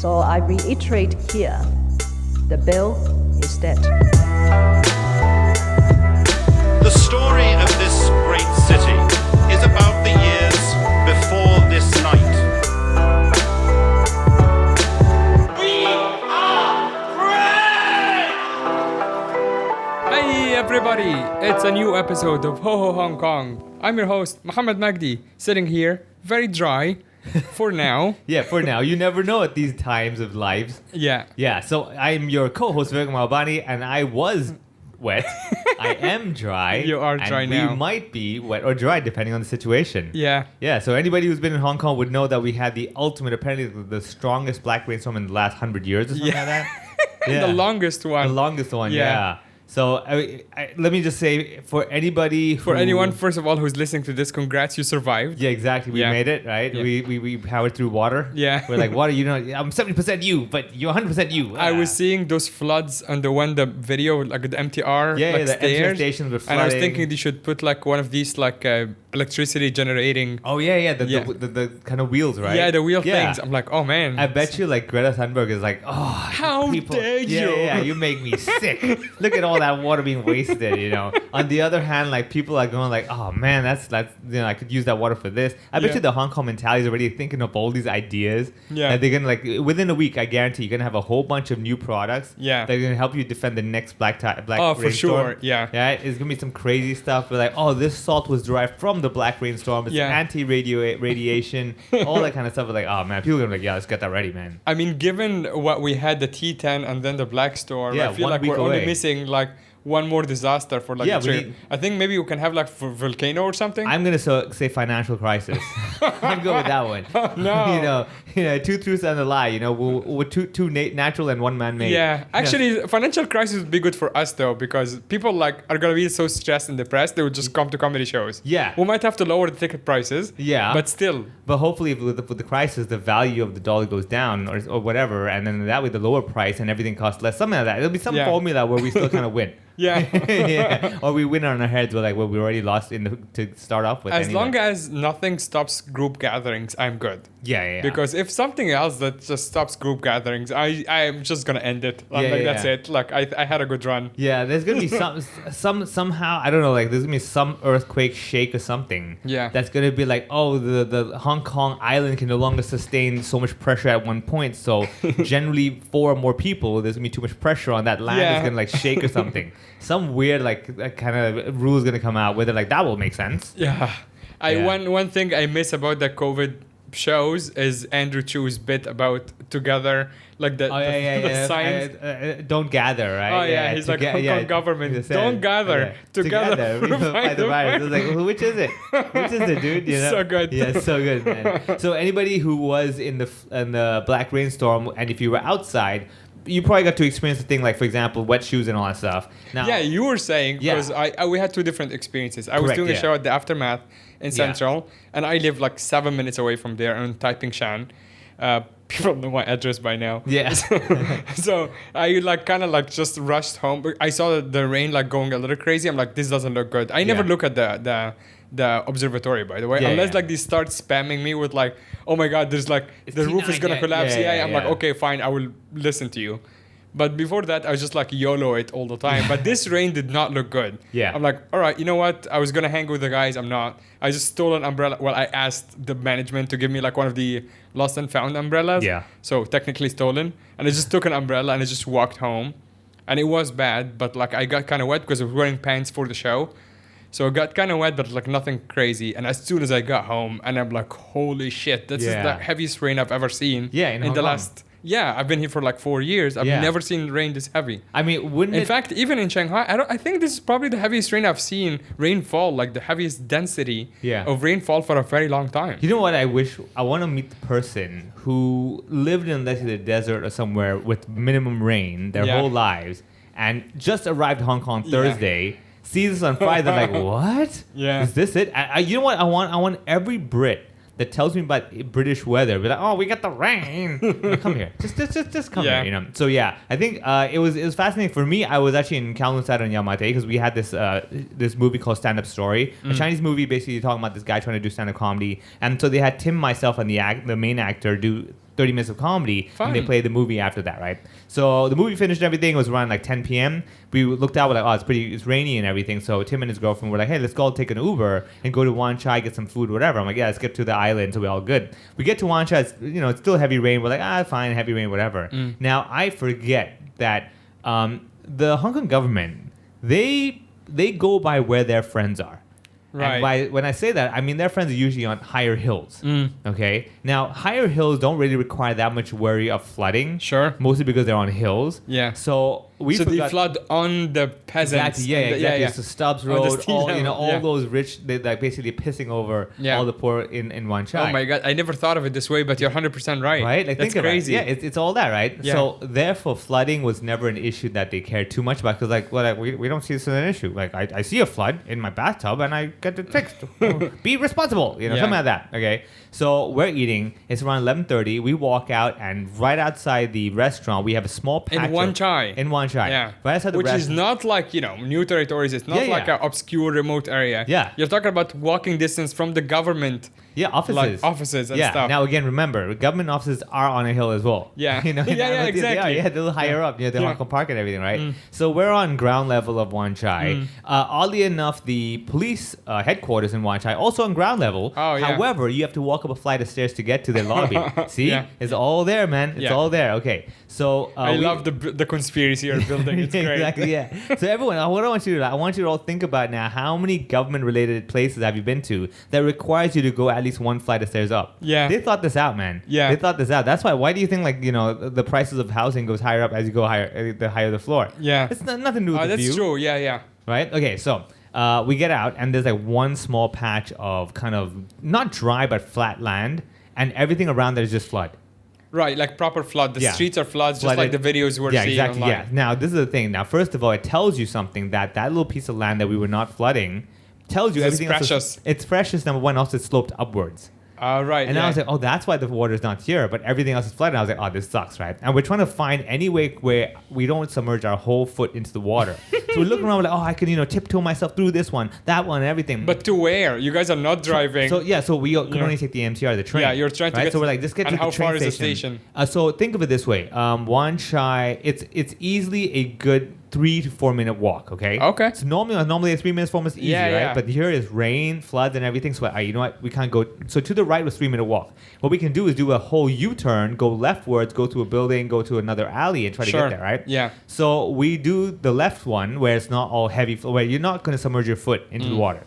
So I reiterate here, the bill is dead. The story of this great city is about the years before this night. We are free! Hey everybody, it's a new episode of Ho Ho Hong Kong. I'm your host, Mohammed Magdi, sitting here, very dry, for now. Yeah, for now. You never know at these times of lives. Yeah. Yeah, so I'm your co-host, Vivek Malbani, and I was wet. I am dry. You are dry and now. we might be wet or dry, depending on the situation. Yeah. Yeah, so anybody who's been in Hong Kong would know that we had the ultimate, apparently the strongest black rainstorm in the last 100 years or something like that. Yeah. The longest one. The longest one, Yeah. yeah. So let me just say, for anybody who... For anyone, first of all, who's listening to this, congrats, you survived. Yeah, exactly. We Yeah. made it, right? Yeah. We powered through water. Yeah. We're like, water, you know, I'm 70% you, but you're 100% you. I was seeing those floods on the video, like the MTR, Yeah, like the MTR stairs. stations were And I was flooding. thinking they should put like one of these like electricity generating. Oh, yeah. Yeah. The kind of wheels, right? Yeah, the wheel Yeah. things. I'm like, oh man. I bet you like Greta Thunberg is like, oh, How dare you? Yeah, you make me sick. Look at all that water being wasted, you know. On the other hand, like people are going like, oh man, that's you know, I could use that water for this. I bet Yeah. you the Hong Kong mentality is already thinking of all these ideas. Yeah. That they're gonna like within a week, I guarantee you're gonna have a whole bunch of new products. Yeah. That are gonna help you defend the next black Oh, for rainstorm. sure, yeah. Yeah, it's gonna be some crazy stuff. But like, oh, this salt was derived from the black rainstorm. It's Yeah. anti-radiation, all that kind of stuff. Like, oh man, people are gonna be like, yeah, let's get that ready, man. I mean, given what we had, the T10 and then the Black Storm, Yeah, I feel 1 like week we're only away. missing like one more disaster for like Yeah, the we trip. need- I think maybe we can have like for volcano or something. I'm gonna say financial crisis. I'm good with that one. No. you know, two truths and a lie. You know, we're two natural and one man-made. Yeah, actually, financial crisis would be good for us though, because people like are gonna be so stressed and depressed they would just come to comedy shows. Yeah. we might have to lower the ticket prices. Yeah. but still, But hopefully, with the crisis, the value of the dollar goes down, or whatever, and then that way the lower price and everything costs less. Something like that. There'll be some Yeah. formula where we still kind of win. yeah. Yeah. Or we win on our heads. We're like, well, we already lost to start off with. As anyway. long as nothing stops group gatherings, I'm good. yeah. Because if something else that just stops group gatherings, I'm just gonna end it. I'm Yeah, like, yeah, that's yeah. it. Like I had a good run. Yeah, there's gonna be somehow, I don't know, like there's gonna be some earthquake shake or something. Yeah. That's gonna be like, oh, the Hong Kong island can no longer sustain so much pressure at one point. So generally, 4 or more people, there's gonna be too much pressure on that land. Yeah. It's gonna like shake or something. Some weird like kind of rule is gonna come out where they're like, that will make sense. Yeah. Yeah. One thing I miss about the COVID shows is Andrew Chu's bit about together, like the, Oh yeah, the yeah. signs. Don't gather, right? Oh, yeah, he's like, Hong Kong government, he said, don't gather, together we fight fight the the virus. It's like, well, which is it? Which is it, dude? You know? So good. Yeah, it's so good, man. So anybody who was in the black rainstorm, and if you were outside, you probably got to experience the thing, like for example, wet shoes and all that stuff. Now, Yeah, you were saying, Yeah. because we had 2 different experiences. I was Correct, doing a yeah. show at the Aftermath in Central, and I live like 7 minutes away from there on Taiping Shan. People know my address by now. Yeah. So I like kind of like just rushed home. I saw the rain like going a little crazy. I'm like, this doesn't look good. I never Yeah. look at the observatory, by the way, Yeah, unless yeah. like they start spamming me with like, oh my god, there's like It's the roof is T9, gonna yeah, collapse. yeah, I'm like, yeah. okay, fine, I will listen to you. But before that, I was just like YOLO it all the time. But this rain did not look good. Yeah. I'm like, all right, you know what? I was gonna hang with the guys. I'm not. I just stole an umbrella. Well, I asked the management to give me like one of the lost and found umbrellas. Yeah. So technically stolen. And I just took an umbrella and I just walked home. And it was bad, but like I got kind of wet because I was wearing pants for the show. So I got kind of wet, but like nothing crazy. And as soon as I got home, and I'm like, holy shit, this is Yeah. the heaviest rain I've ever seen. Yeah, in Hong the Kong. last. Yeah, I've been here for like 4 years. I've Yeah. never seen rain this heavy. I mean, wouldn't In it? fact, even in Shanghai, I think this is probably the heaviest rain I've seen. Rainfall, like the heaviest density Yeah. of rainfall for a very long time. You know what? I want to meet the person who lived in, let's say, the desert or somewhere with minimum rain their Yeah. whole lives and just arrived Hong Kong Yeah. Thursday, sees this on Friday, they're like, what? Yeah. Is this it? You know what? I want every Brit that tells me about British weather. Be like, oh, we got the rain. Come here, just come Yeah. here. You know. So yeah, I think it was fascinating for me. I was actually in Kowloon side on Yamate because we had this movie called Stand Up Story, a Chinese movie basically talking about this guy trying to do stand up comedy, and so they had Tim, myself, and the main actor do 30 minutes of comedy, Fun. and they played the movie after that, right? So the movie finished and everything. It was around like 10 p.m. We looked out, we're like, oh, it's rainy and everything. So Tim and his girlfriend were like, hey, let's go take an Uber and go to Wan Chai, get some food, whatever. I'm like, yeah, let's get to the island, so we're all good. We get to Wan Chai, it's still heavy rain. We're like, fine, heavy rain, whatever. Now, I forget that the Hong Kong government, they go by where their friends are. Right. When I say that, I mean their friends are usually on higher hills. Okay. Now, higher hills don't really require that much worry of flooding. Sure. Mostly because they're on hills. Yeah. So they flood on the peasants. Exactly. Yeah. Exactly. Yeah. So Stubbs On the Road, sea all level, those rich, they like basically pissing over Yeah. all the poor in Wan Chai. Oh my God! I never thought of it this way, but you're 100% right. Right? Like, That's think about it. crazy. Yeah, it's all that, right? Yeah. So therefore, flooding was never an issue that they cared too much about, because we don't see this as an issue. Like I see a flood in my bathtub and I get it fixed. Be responsible, Yeah. something like that. Okay. So we're eating. It's around 11:30. We walk out, and right outside the restaurant, we have a small patch In Wan Chai. In Wan Chai. Yeah. Right outside the Which is restaurant. not like, new territories. It's not Yeah, like yeah. an obscure remote area. Yeah. You're talking about walking distance from the government. Yeah, offices. Like offices and yeah. stuff. Now again, remember, government offices are on a hill as well. Yeah. You know, Yeah, they exactly. are. Yeah, they're a little higher up near the Yeah. Hong Kong Park and everything, right? So we're on ground level of Wan Chai. Oddly enough, the police headquarters in Wan Chai also on ground level. Oh, yeah. However, you have to walk up a flight of stairs to get to their lobby. See, Yeah. it's all there, man. It's Yeah. all there. Okay, so I love the conspiracy you're building. It's great. Exactly, yeah. So everyone, what I want you to do, I want you to all think about now, how many government-related places have you been to that requires you to go at least one flight of stairs up? Yeah. They thought this out, man. Yeah. They thought this out. That's why do you think, the prices of housing goes higher up as you go higher, the higher the floor? Yeah. It's nothing to do with the That's view. true. Yeah. Right? Okay, so we get out, and there's like one small patch of kind of not dry but flat land, and everything around there is just flood. Right, like proper flood. The Yeah. streets are floods, just Flooded. like the videos we're Yeah, seeing exactly. online. Yeah. Now, this is the thing. Now, first of all, it tells you something that little piece of land that we were not flooding tells you It's everything else. precious. It's precious. Number one, also it's sloped upwards. Right. And yeah. I was like, oh, that's why the water's not here, but everything else is flooded. And I was like, oh, this sucks, right? And we're trying to find any way where we don't submerge our whole foot into the water. So we're looking around, we're like, oh, I can, tiptoe myself through this one, that one, and everything. But to where? You guys are not driving. So we can Yeah. only take the MTR, the train. Yeah, you're trying to right? get So we're to- like, just get and to how the train far is the station. station? So think of it this way: Wan Chai, it's easily a good 3 to 4 minute walk. Okay. Okay. So normally a 3 minutes, 4 minutes easy, Yeah, right? yeah. But here is rain, floods, and everything. So you know what? We can't go. So to the right was 3 minute walk. What we can do is do a whole U-turn, go leftwards, go to a building, go to another alley, and try to Sure. get there, right? Yeah. So we do the left one where it's not all heavy, where you're not going to submerge your foot into the water.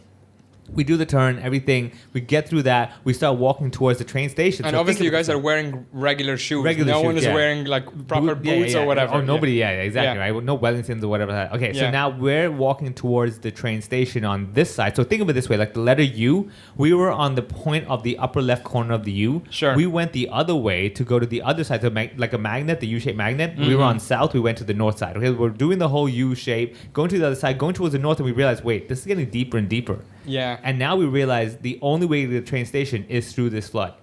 We do the turn, everything. We get through that. We start walking towards the train station. And So obviously, you think of guys it- are wearing regular shoes. Regular no shoes, one is yeah. wearing like proper boots or whatever. Oh, nobody, yeah, exactly, Yeah. right? No Wellingtons or whatever. Okay, so Yeah. now we're walking towards the train station on this side. So think of it this way, like the letter U, we were on the point of the upper left corner of the U. Sure. We went the other way to go to the other side, so like a magnet, the U-shaped magnet. We were on south, we went to the north side. Okay, we're doing the whole U shape, going to the other side, going towards the north, and we realized, wait, this is getting deeper and deeper. Yeah. And now we realize the only way to the train station is through this flood.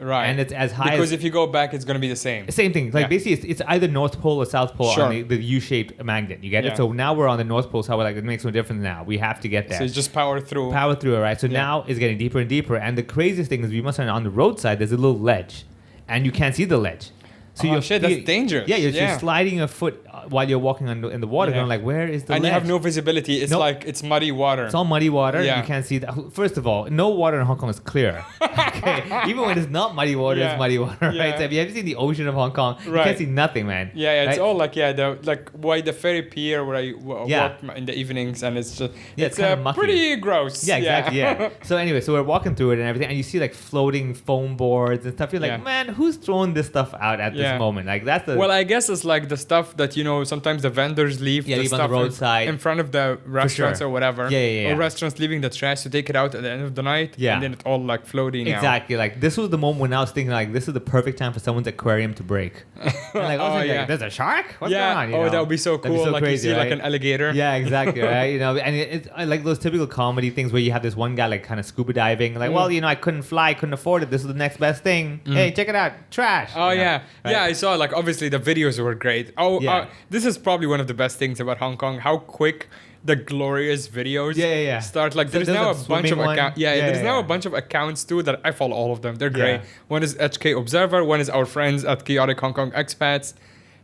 Right. And it's as high because as... if you go back, it's going to be the same. Same thing. Like Yeah. basically, it's either North Pole or South Pole Sure. on the U-shaped magnet. You get Yeah. it? So now we're on the North Pole. So we're like, it makes no difference now. We have to get there. So it's just power through. Power through it, right? So Yeah. now it's getting deeper and deeper. And the craziest thing is we must on the roadside, there's a little ledge. And you can't see the ledge. So Oh, you're shit, that's dangerous. Yeah, you're Yeah. sliding your foot while you're walking in the water. Yeah. Going like, where is the and ledge? you have no visibility. It's Nope. like it's muddy water. It's all muddy water. Yeah. You can't see that. First of all, no water in Hong Kong is clear. Okay, even when it's not muddy water, Yeah. it's muddy water, right? Yeah. So have you ever seen the ocean of Hong Kong? You Right. can't see nothing, man. Yeah, it's Right? all like by the ferry pier where I Yeah. walk in the evenings, and it's just Yeah, it's kinda mucky. pretty gross. Yeah, exactly. Yeah. So anyway, so we're walking through it and everything, and you see like floating foam boards and stuff. You're like, Yeah. man, who's throwing this stuff out at Yeah. this moment? Like that's the Well, I guess it's like the stuff that sometimes the vendors leave Yeah, the leave on the stuff roadside. in front of the restaurants sure. or whatever. Yeah. Or restaurants leaving the trash to take it out at the end of the night. Yeah. And then it's all like floating now. exactly like this was the moment when I was thinking like this is the perfect time for someone's aquarium to break. And like, I was Oh, like, yeah. there's a shark? What's yeah. going on? You Oh, know? that would be so That'd cool. like crazy, you see right? like an alligator. Yeah, exactly, right? And it's I like those typical comedy things where you have this one guy like kind of scuba diving, like, well, I couldn't fly, couldn't afford it. This is the next best thing. Hey, check it out, trash. Oh You know, yeah, right? yeah. I saw like obviously the videos were great. Yeah. This is probably one of the best things about Hong Kong. How quick the glorious videos. Yeah. Start like So there's there's now a a bunch of swimming one. accounts. Yeah, There's now yeah. a bunch of accounts too that I follow all of them. They're great. Yeah. One is HK Observer. One is our friends at Chaotic Hong Kong Expats.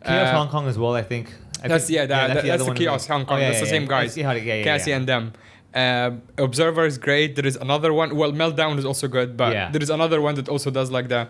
Chaos Hong Kong as well, I think. That's the other one as Chaos well. Hong Kong. Oh, yeah, That's the same guys. Cassie yeah. and them. Observer is great. There is another one. Well, Meltdown is also good, but Yeah. there is another one that also does like the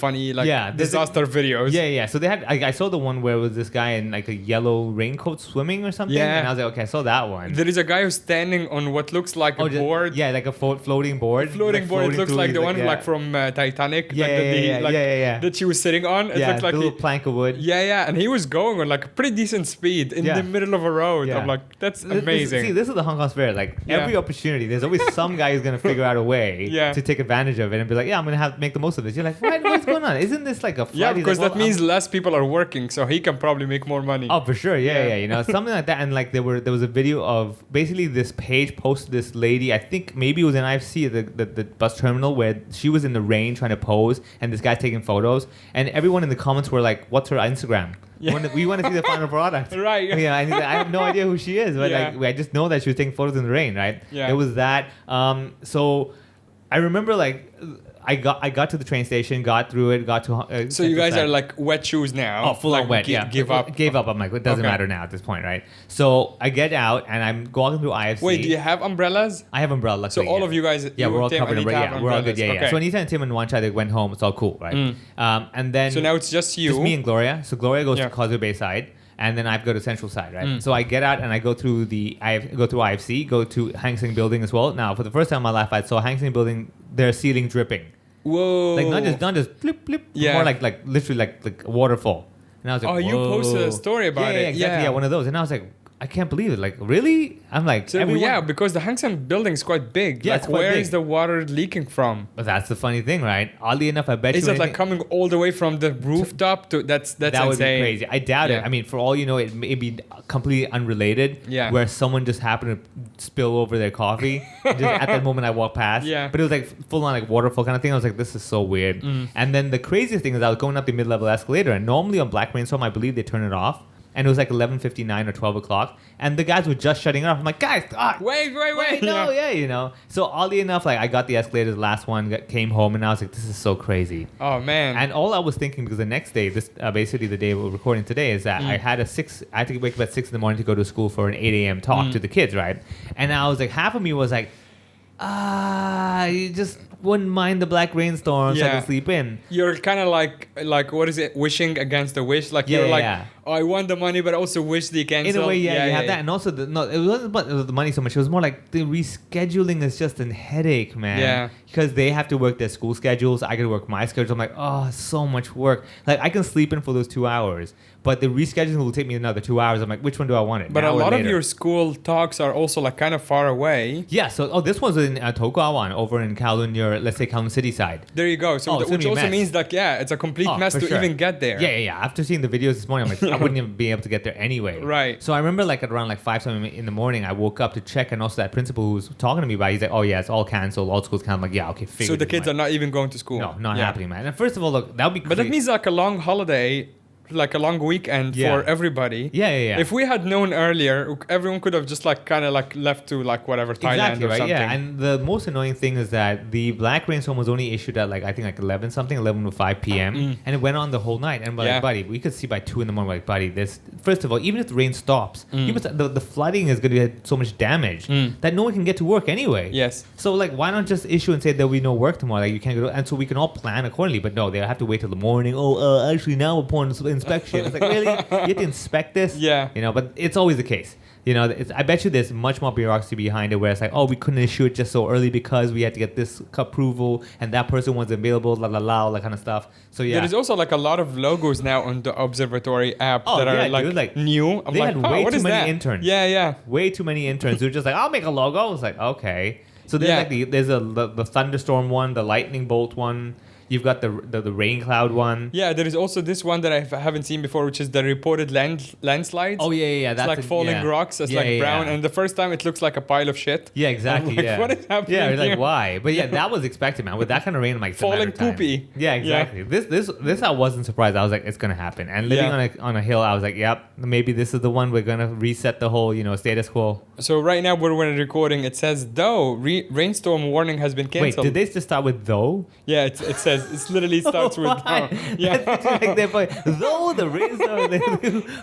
funny like there's disaster videos. Yeah. So they had. I saw the one where it was this guy in like a yellow raincoat swimming or something. Yeah. And I was like, okay, I saw that one. There is a guy who's standing on what looks like a board. Yeah, like a floating board. Floating board. It looks through, like he's the one yeah. like from Titanic. Yeah, like yeah. that she was sitting on. It Yeah, looked like the little plank of wood. Yeah, and he was going on like a pretty decent speed in the middle of a road. Yeah. I'm like, that's amazing. This is the Hong Kong Spirit. Like every opportunity, there's always some guy who's gonna figure out a way to take advantage of it and be like, yeah, I'm gonna make the most of this. You're like, what's going on? Isn't this like a flood? Yeah, He's because like, that means less people are working, so he can probably make more money. Oh, for sure. Yeah. You know, something like that. And like there was a video of basically this page posted this lady. I think maybe it was in IFC, the bus terminal, where she was in the rain trying to pose, and this guy's taking photos, and everyone in the comments were like, "What's her Instagram? Yeah. We want to see the final product." Right. Yeah. And he's like, I have no idea who she is, but Yeah. like I just know that she was taking photos in the rain, right? Yeah. It was that. So I remember like. I got to the train station, got through it, got to. So you guys are like wet shoes now. Oh, full like, on wet. Give up. Gave up. I'm like, it doesn't Okay. matter now at this point, right? So I get out and I'm walking through IFC. Wait, do you have umbrellas? I have umbrella. So all of you guys. Yeah, we're all Tim, covered in Anita umbrella. have Yeah, we're all good. umbrellas. Yeah. Okay. So Anita and Tim and one child, they went home. It's all cool, right? And then. So now it's just you. Just me and Gloria. So Gloria goes Yeah. to Causeway Bay side. And then I go to Central Side, right? So I get out and I go through IFC, go to Hang Seng Building as well. Now, for the first time in my life, I saw Hang Seng Building, their ceiling dripping. Whoa. Like not just blip blip, Yeah. more like literally like a waterfall. And I was like, Oh, you whoa. posted a story about Yeah, it. exactly. Yeah, one of those. And I was like, I can't believe it. Like, really? I'm like, So everyone- yeah, because the Hang Seng building is quite big. Yeah, like, it's quite where big. is the water leaking from? But that's the funny thing, right? Oddly enough, I bet Is you it like anything- coming all the way from the rooftop to that's that insane. would be crazy. I doubt Yeah. it. I mean, for all you know, it may be completely unrelated. Yeah. Where someone just happened to spill over their coffee just at that moment I walked past. Yeah. But it was like full on like waterfall kind of thing. I was like, this is so weird. And then the craziest thing is I was going up the mid-level escalator, and normally on Black Rainstorm, I believe they turn it off. And it was like 11:59 or 12 o'clock, and the guys were just shutting it off. I'm like, guys, Wait. no, yeah, you know. So oddly enough, like I got the escalators, last one, came home, and I was like, this is so crazy. Oh man. And all I was thinking, because the next day, this basically the day we're recording today, is that I had to wake up at 6 in the morning to go to school for an 8 a.m. talk to the kids, right? And I was like, half of me was like, you just wouldn't mind the black rainstorm so I Yeah. can sleep in. You're kind of like what is it? Wishing against the wish. Like Yeah, you're like, yeah. oh, I want the money, but I also wish they cancel. In a way, yeah, you have that. And also, it wasn't about the money so much. It was more like the rescheduling is just a headache, man. Yeah. Because they have to work their school schedules. I got to work my schedule. I'm like, oh, so much work. Like, I can sleep in for those 2 hours, but the rescheduling will take me another 2 hours. I'm like, which one do I want it? But now a or lot of later? your school talks are also like kind of far away. Yeah, so this one's in Tokugawa, over in Kowloon, let's say Kowloon City side. There you go. So Oh, it's gonna which be a also mess. means that it's a complete Oh, mess for to sure. even get there. Yeah. After seeing the videos this morning, I'm like, I wouldn't even be able to get there anyway. Right. So I remember like at around like 5 something in the morning, I woke up to check, and also that principal who was talking to me about it, he's like, oh yeah, it's all canceled, all schools canceled. I'm like, yeah, okay, figure. So the kids are not even going to school. No, not Yeah. happening, man. And first of all, look, that would be. But that means like a long holiday, like a long weekend Yeah. for everybody. Yeah. If we had known earlier, everyone could have just like kind of like left to like whatever Thailand Exactly, or right? something. Yeah, and the most annoying thing is that the black rainstorm was only issued at like I think like 11 something, 11 to 5 p.m. And it went on the whole night. And we're Yeah. like, buddy, we could see by 2 in the morning. We're like, buddy, this. First of all, even if the rain stops, the flooding is going to be so much damage that no one can get to work anyway. Yes. So like, why not just issue and say there'll be no work tomorrow? Like you can't go, and so we can all plan accordingly. But no, they have to wait till the morning. Oh, actually now upon inspection, it's like really, you have to inspect this. Yeah. You know, but it's always the case. You know, I bet you there's much more bureaucracy behind it, where it's like, oh, we couldn't issue it just so early because we had to get this approval and that person wasn't available, all that kind of stuff. So yeah. There is also like a lot of logos now on the observatory app Oh, that yeah, are like, dude, like, new. I'm they like, had oh, way what too is many that? interns. Yeah. Way too many interns who are just like, I'll make a logo. I was like, okay. So there's Yeah. like there's the thunderstorm one, the lightning bolt one. You've got the rain cloud one. Yeah, there is also this one that I haven't seen before, which is the reported landslides. Oh yeah. It's That's like falling rocks. It's like brown, and the first time it looks like a pile of shit. Yeah, exactly. I'm like, yeah. what is happening? Yeah, it's here? like why? But yeah, that was expected, man. With that kind of rain, I'm like, it's a matter Falling of time. poopy. Yeah, exactly. This I wasn't surprised. I was like, it's gonna happen. And living on a hill, I was like, yep, maybe this is the one we're gonna reset the whole status quo. So right now when we're recording, it says though rainstorm warning has been Wait, canceled. did they just start with though? Yeah, it says it literally starts with though. Yeah, That's like though the rainstorm.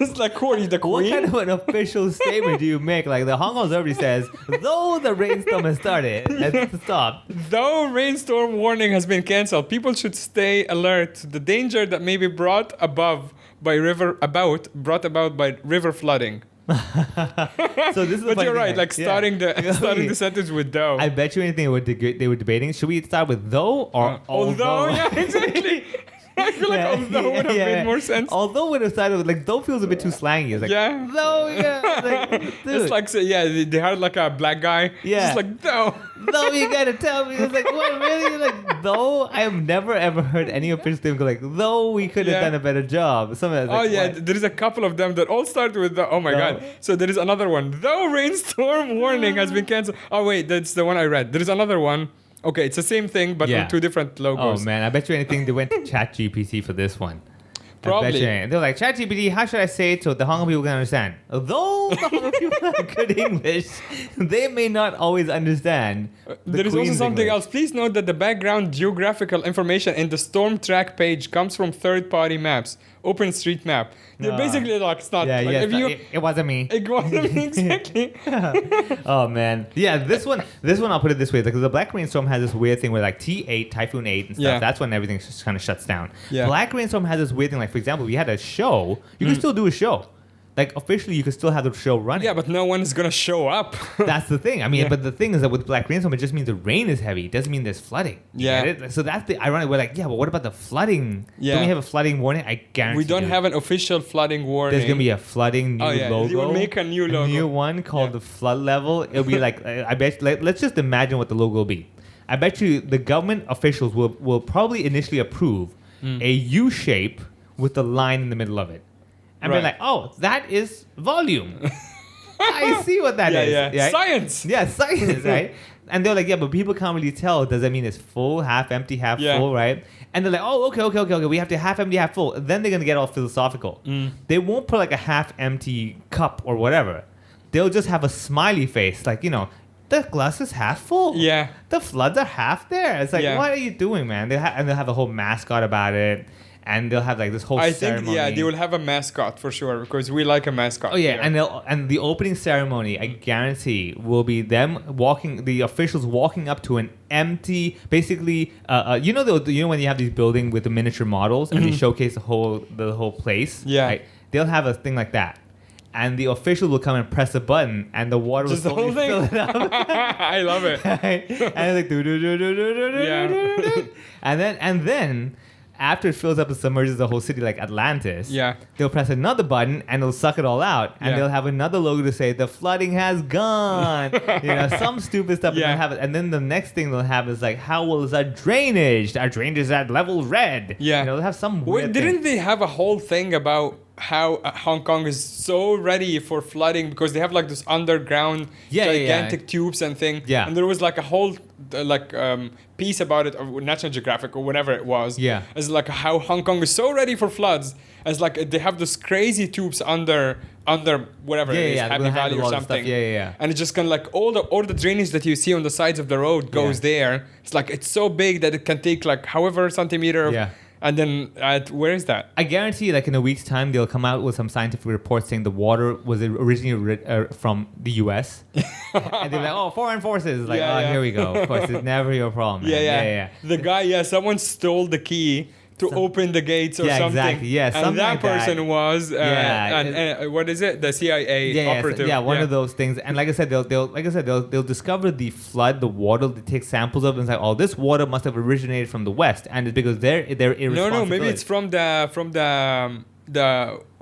it's like Corey the What Queen. kind of an official statement do you make? Like the Hong Kong already says, though the rainstorm has started, let's stop. Though rainstorm warning has been cancelled, people should stay alert to the danger that may be brought about by river flooding. So this is. But you're right, like yeah. starting the sentence with though. I bet you anything they were debating. Should we start with though or although? Yeah, exactly. I feel like although would have made more sense. Although would have started with like though feels a bit too slangy. It's like though like, dude. It's like they had like a black guy. Yeah. Just like though. Though you gotta tell me. It's like what really? Like though I have never ever heard any official statement go like though we could have done a better job. Something that's like, what? There is a couple of them that all start with the. Oh my god! So there is another one. Though rainstorm warning has been cancelled. Oh wait, that's the one I read. There is another one. Okay, it's the same thing, but with two different logos. Oh man, I bet you anything they went to ChatGPT for this one. Probably. I bet you anything. They're like, ChatGPT, how should I say it so the Hong Kong people can understand? Though the Hong Kong people have good English, they may not always understand. There is also something else. Please note that the background geographical information in the storm track page comes from third-party maps. OpenStreetMap. They're basically like it's not. Yeah, like, it wasn't me. It wasn't me exactly. Oh man, yeah. This one I'll put it this way: because the Black Rainstorm has this weird thing where like T8, Typhoon 8, and stuff. Yeah. That's when everything just kind of shuts down. Yeah. Black Rainstorm has this weird thing. Like for example, we had a show. You can still do a show. Like officially, you could still have the show running. Yeah, but no one is gonna show up. That's the thing. I mean, but the thing is that with Black Rainstorm, it just means the rain is heavy. It doesn't mean there's flooding. You Yeah. get it? So that's the ironic. We're like, yeah, but what about the flooding? Yeah. Don't we have a flooding warning? I guarantee We don't you. have an official flooding warning. There's gonna be a flooding new logo. You will make a new logo. A new one called the flood level. It'll be like I bet. Like, let's just imagine what the logo will be. I bet you the government officials will probably initially approve a U shape with a line in the middle of it, and be Right. like, oh, that is volume. I see what that is. Yeah. Right? Science. Yeah, science, right? And they're like, yeah, but people can't really tell. Does that mean it's full, half empty, half full, right? And they're like, oh, okay. We have to half empty, half full. Then they're gonna get all philosophical. They won't put like a half empty cup or whatever. They'll just have a smiley face, like the glass is half full. Yeah. The floods are half there. It's like, what are you doing, man? And they'll have a whole mascot about it. And they'll have like this whole ceremony. I think they will have a mascot for sure because we like a mascot. Oh yeah, here. and the opening ceremony, I guarantee, will be them the officials walking up to an empty, basically, when you have these buildings with the miniature models and they showcase the whole place. Yeah. Right? They'll have a thing like that. And the official will come and press a button, and the water will Just the slowly whole thing. fill it up. I love it. Right? And it's like and then after it fills up and submerges the whole city like Atlantis, they'll press another button and it'll suck it all out, and they'll have another logo to say the flooding has gone. Some stupid stuff. And then the next thing they'll have is like, how well is our drainage? Our drainage is at level red. Yeah, they'll have some. Wait, didn't they have a whole thing about how Hong Kong is so ready for flooding because they have like this underground gigantic tubes and thing. Yeah. And there was like a whole piece about it, or National Geographic or whatever it was. Yeah. As like how Hong Kong is so ready for floods, as like they have those crazy tubes under whatever it is, Happy Valley or something. And it's just kind of like all the drainage that you see on the sides of the road goes there. It's like it's so big that it can take like however centimeter. And then where is that? I guarantee like in a week's time, they'll come out with some scientific report saying the water was originally from the US. And they're like, oh, foreign forces. Like, here we go. Of course, it's never your problem. Man. The guy, someone stole the key to open the gates or something. Exactly. Yeah, and that like person was what is it? The CIA operative. One of those things. And like I said, they'll discover the flood, the water. They take samples of it and say, oh, this water must have originated from the west, and it's because they're irresponsible. No, maybe it's from the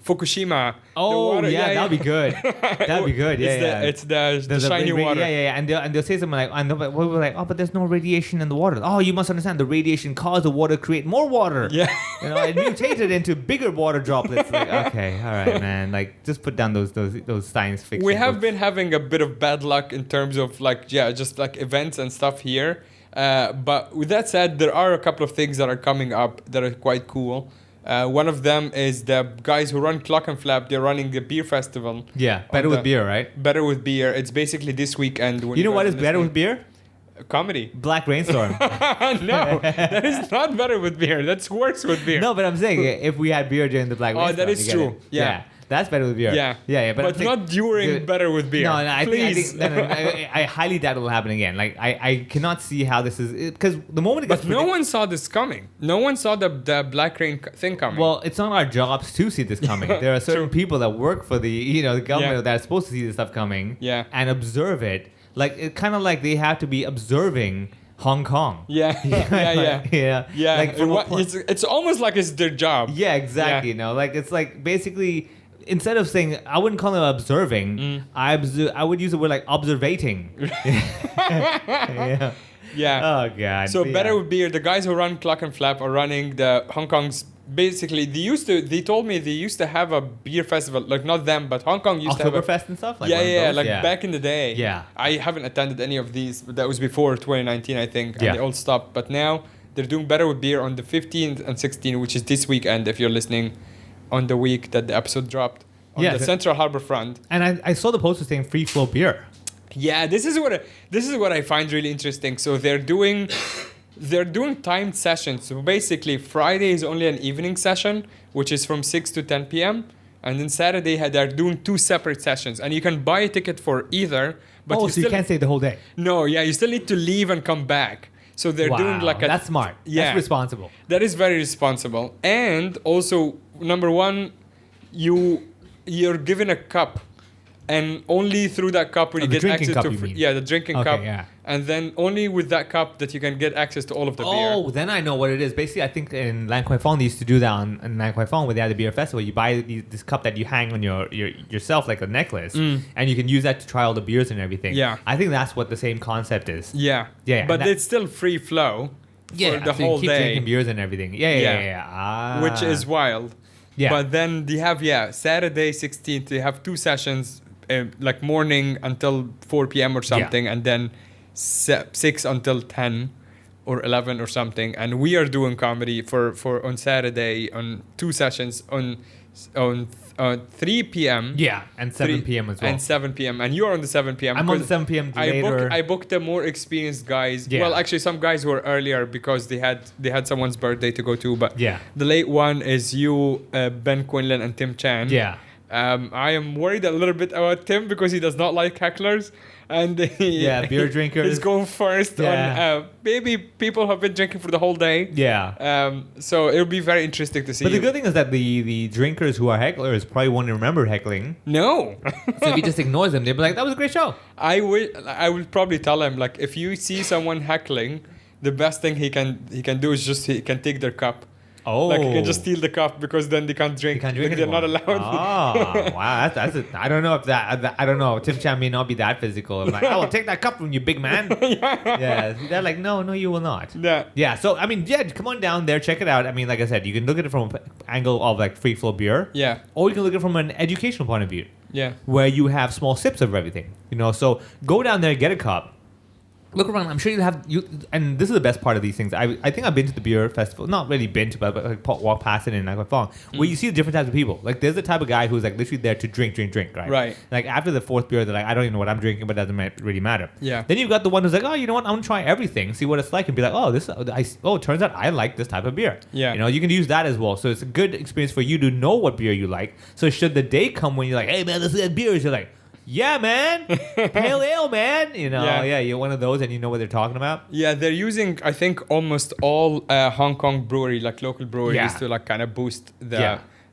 Fukushima. Oh, the water, that'd be good. That'd be good. Yeah, It's the shiny water. Yeah. And they'll say something like, we're like, oh, but there's no radiation in the water. Oh, you must understand, the radiation caused the water to create more water. Yeah. It mutated into bigger water droplets. Like, okay, all right, man. Like, just put down those science fiction. We have books. been having a bit of bad luck in terms of just like events and stuff here. But with that said, there are a couple of things that are coming up that are quite cool. One of them is the guys who run Clock and Flap. They're running a beer festival. Yeah, better with beer, right? Better with beer. It's basically this weekend. You know what is better with beer? Comedy. Black Rainstorm. No, that is not better with beer. That's worse with beer. No, but I'm saying if we had beer during the Black Rainstorm. Oh, that is true. It. Yeah. That's better with beer. Yeah. But not during better with beer. No, I Please. think I highly doubt it will happen again. Like I cannot see how this is, because the moment it gets But no one saw this coming. No one saw the Black Rain thing coming. Well, it's not our jobs to see this coming. There are certain people that work for the government that are supposed to see this stuff coming. Yeah. And observe it. Like it kind of like they have to be observing Hong Kong. Yeah. Yeah. Like it's almost like it's their job. Yeah, exactly. Yeah. Like it's like basically, instead of saying, I wouldn't call it observing. I would use the word like observating. Yeah. Yeah. Oh god. So better with beer. The guys who run Clock and Flap are running the Hong Kong's. Basically, they told me they used to have a beer festival, like not them, but Hong Kong used to have Oktoberfest and stuff. Like back in the day. Yeah. I haven't attended any of these, but that was before 2019, I think, and Yeah. they all stopped. But now they're doing better with beer on the 15th and 16th, which is this weekend. If you're listening, on the week that the episode dropped on the Central Harbor front. And I saw the poster saying free flow beer. Yeah, this is what I find really interesting. So they're doing timed sessions. So basically, Friday is only an evening session, which is from 6 to 10 p.m. And then Saturday, they're doing 2 separate sessions. And you can buy a ticket for either. But you can't stay the whole day. No, you still need to leave and come back. So they're doing like a... That's smart. Yeah. That's responsible. That is very responsible. And also, number one, you're given a cup. And only through that cup will you get access to... the drinking cup. Yeah. And then only with that cup that you can get access to all of the beer. Oh, then I know what it is. Basically, I think in Lan Kwai Fong, they used to do that in Lan Kwai Fong, where they had the beer festival. You buy this cup that you hang on yourself like a necklace, and you can use that to try all the beers and everything. Yeah. I think that's what the same concept is. Yeah. But it's still free flow for the so whole you keep day. drinking beers and everything. Yeah. Which is wild. Yeah. But then they have, Saturday 16th, they have 2 sessions, like morning until 4 p.m. or something, and then 6 until 10 or 11 or something. And we are doing comedy for on Saturday on 2 sessions on 3 p.m. Yeah, and 7 p.m. as well. And 7 p.m. And you're on the 7 p.m. I'm on the 7 p.m. later. I booked the more experienced guys. Yeah. Well, actually, some guys were earlier because they had someone's birthday to go to. But Yeah. the late one is you, Ben Quinlan, and Tim Chan. Yeah. I am worried a little bit about Tim because he does not like hecklers. And beer drinkers. He's going first on maybe people who have been drinking for the whole day. Yeah. So it'll be very interesting to see. But the good thing is that the drinkers who are hecklers probably won't remember heckling. No. So if he just ignores them, they'll be like, that was a great show. I will probably tell him, like, if you see someone heckling, the best thing he can do is just he can take their cup. Oh. Like, he can just steal the cup because then they can't drink. They can't drink They're not anymore. allowed. Oh, wow. That's I don't know if I don't know. Tim Chan may not be that physical. I'm like, I will take that cup from you, big man. Yeah. They're like, no, you will not. Yeah. Yeah. So, I mean, come on down there. Check it out. I mean, like I said, you can look at it from an angle of like free flow beer. Yeah. Or you can look at it from an educational point of view. Yeah. Where you have small sips of everything. So go down there, get a cup. Look around. I'm sure and this is the best part of these things. I think I've been to the beer festival, not really been to, but like walk past it in Lan Kwai Fong, where you see the different types of people. Like there's the type of guy who's like literally there to drink, right? Right. Like after the 4th beer, they're like, I don't even know what I'm drinking, but it doesn't really matter. Yeah. Then you've got the one who's like, oh, you know what? I'm gonna try everything, see what it's like, and be like, it turns out I like this type of beer. Yeah. You can use that as well. So it's a good experience for you to know what beer you like. So should the day come when you're like, hey man, let's get beers, you're like, yeah, man. Pale ale, man. You're one of those and you know what they're talking about. Yeah, they're using, I think, almost all Hong Kong brewery, like local breweries, to like kind of boost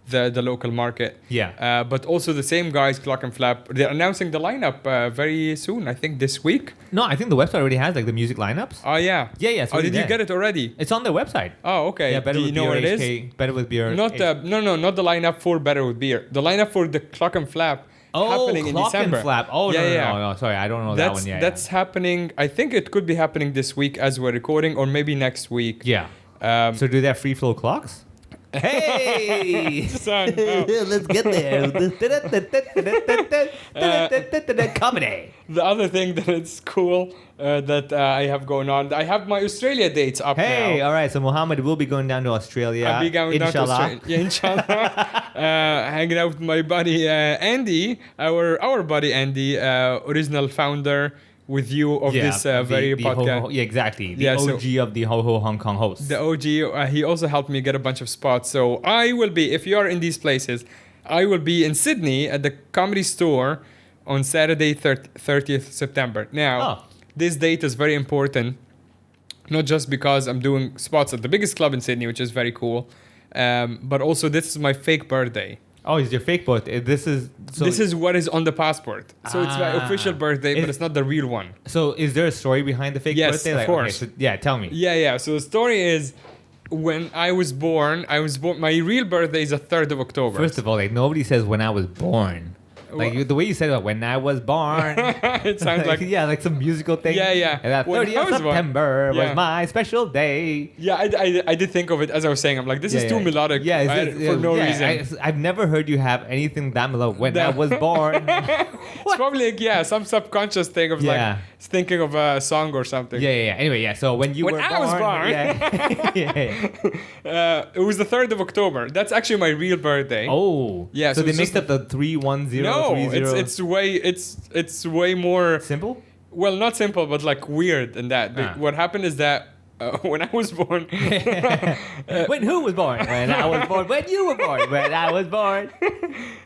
the local market. Yeah. But also the same guys, Clock and Flap, they're announcing the lineup very soon. I think this week. No, I think the website already has like the music lineups. Oh yeah. Yeah, yeah. It's Oh, already did you there. get it already? It's on their website. Oh, okay. Yeah, Better Do with you know Beer what it is? HK, Better with Beer. Not not the lineup for Better with Beer. The lineup for the Clock and Flap happening in Clock December. and Flap. Oh, no. Sorry, I don't know that one yet. That's happening. I think it could be happening this week as we're recording, or maybe next week. Yeah. So do they have free flow clocks? Hey! Son, oh. Let's get there. Comedy. The other thing that it's cool that I have going on, I have my Australia dates up Hey, now. all right. So Muhammad will be going down to Australia. I'll be going down to Inshallah. Australia. Yeah, inshallah. Hanging out with my buddy Andy, our buddy Andy, original founder with you of this very podcast. Ho-ho, yeah, exactly. The Yeah, so- OG of the Ho Ho Hong Kong host. The OG, he also helped me get a bunch of spots. So I will be, if you are in these places, I will be in Sydney at the Comedy Store on Saturday, 30th September. Now, this date is very important, not just because I'm doing spots at the biggest club in Sydney, which is very cool, but also this is my fake birthday. Oh, it's your fake birthday. This is What is on the passport. So it's my official birthday, but it's not the real one. So is there a story behind the fake Yes, birthday? of course. Yeah, tell me. Yeah. So the story is, when I was born, my real birthday is the 3rd of October. First of all, like nobody says when I was born. Like the way you said it, when I was born. It sounds like yeah, like some musical thing. Yeah. And that When 30th I was born. September Yeah. was my special day. Yeah, I did think of it as I was saying. I'm like, this is too melodic for no reason. I've never heard you have anything that melodic. When I was born. It's probably like, some subconscious thing of like thinking of a song or something. Yeah. Anyway, so when you When were I born. was born. Yeah. It was the 3rd of October. That's actually my real birthday. Oh. Yeah, So, so they it's mixed just- up the 310. No, 30. it's way more Simple? well, not simple, but like weird in that. What happened is that when I was born, When who was born? When I was born. When you were born. When I was born.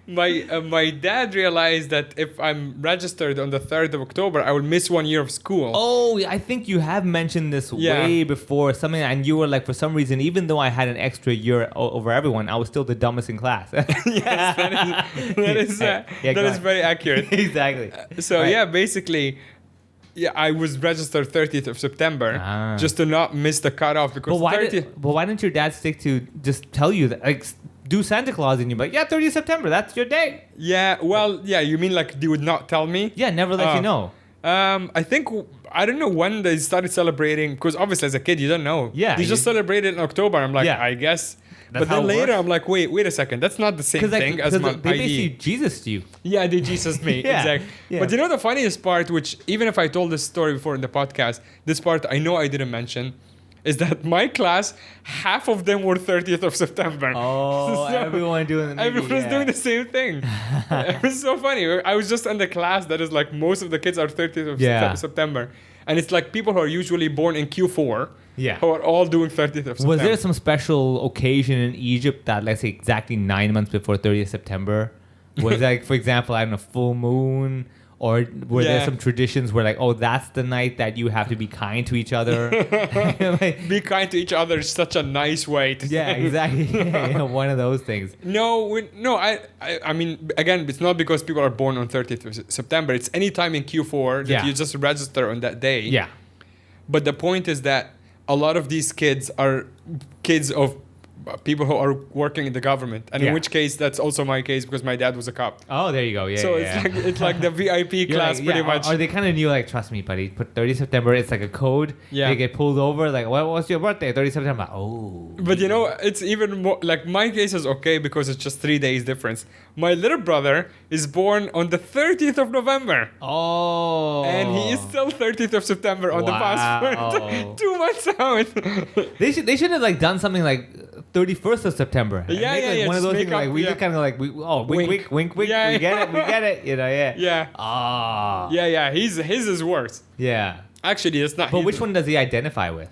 my dad realized that if I'm registered on the 3rd of October, I will miss 1 year of school. Oh, I think you have mentioned this Yeah. way before. Something, and you were like, for some reason, even though I had an extra year over everyone, I was still the dumbest in class. Yes, that is go on. very accurate. Exactly. So Right. basically, I was registered 30th of September Ah. just to not miss the cutoff because But why, 30th. but why didn't your dad stick to just tell you that, like, do Santa Claus and you're like, 30th September, that's your day. You mean like they would not tell me? Yeah, never let you know. I think I don't know when they started celebrating because obviously as a kid you don't know. Yeah, they just celebrated in October. I'm like, Yeah. I guess. That's But how then it later works? I'm like, wait a second, that's not the same thing as my they basically ID. Jesus you. Yeah, they Jesus me. Yeah, Exactly. yeah. But you know the funniest part, which even if I told this story before in the podcast, this part I know I didn't mention, is that my class, half of them were 30th of September. Oh, So everyone doing the everyone was doing the same thing. It was so funny. I was just in the class that is like most of the kids are 30th of September. And it's like people who are usually born in Q4 who are all doing 30th of September. Was there some special occasion in Egypt that, let's say, exactly 9 months before 30th September? Was like, for example, I don't know, full moon? Or were there some traditions where like, that's the night that you have to be kind to each other? Be kind to each other is such a nice way to Yeah, exactly. One of those things. I mean, again, it's not because people are born on 30th of September. It's any time in Q4 that you just register on that day. Yeah. But the point is that a lot of these kids are kids of people who are working in the government, and in which case that's also my case because my dad was a cop. Oh, there you go. Yeah. So yeah, it's like the VIP class pretty much. Or they kind of knew, like, trust me, buddy. Put 30 September. It's like a code. Yeah. They get pulled over. Like, what's your birthday? 30 September. Oh. But it's even more like my case is okay because it's just 3 days difference. My little brother is born on the 30th of November. Oh. And he is still 30th of September on the passport. 2 months out. They should have like done something like 31st of September. And Yeah, make, yeah, like, yeah, One of just those make things like up- we yeah. just kind of like wink, wink. Yeah, we get it. Yeah. Ah. Yeah. His is worse. Yeah. Actually, it's not. But which one does he identify with?